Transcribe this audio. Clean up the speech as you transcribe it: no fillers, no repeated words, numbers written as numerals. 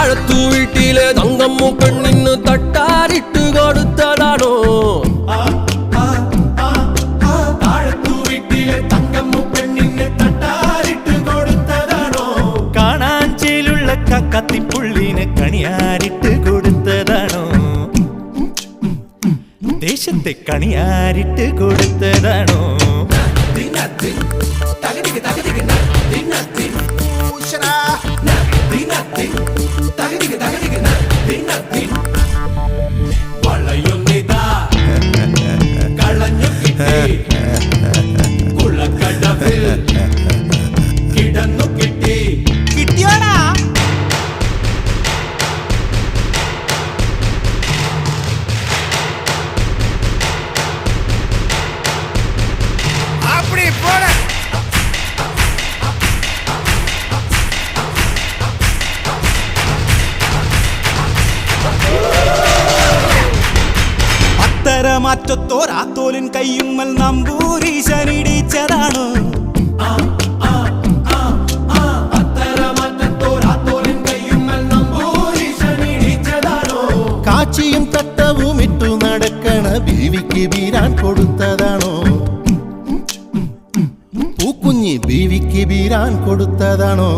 താഴത്തു വീട്ടിലെ തങ്കമ്മു പെണ്ണിന് തട്ടാരിട്ട് കൊടുത്തതാണോ? താഴത്തു വീട്ടിലെ തങ്കമ്മു പെണ്ണിന് തട്ടാരിട്ട് കൊടുത്തതാണോ? കാണാഞ്ചേലുള്ള കത്തിപ്പുള്ളിനെ കണിയാരിട്ട് കൊടുത്തതാണോ? ദേശത്തെ കണിയാരിട്ട് കൊടുത്തതാണോ? വളയൊന്നിതാ കളഞ്ഞു കിട്ടി കുളക്കടവിൽ കിടന്നു കിട്ടി. കിട്ടിയോടാ? അത്തരമാറ്റത്തോരാത്തോലിൻ കയ്യുമ്മൽ നമ്പൂരീശനിടിച്ചതാണോ? കാച്ചിയും തട്ടവും ഇട്ടു നടക്കണ ബീവിക്ക് ബീരാൻ കൊടുത്തതാണോ? പൂക്കുഞ്ഞി ബീവിക്ക് ബീരാൻ കൊടുത്തതാണോ?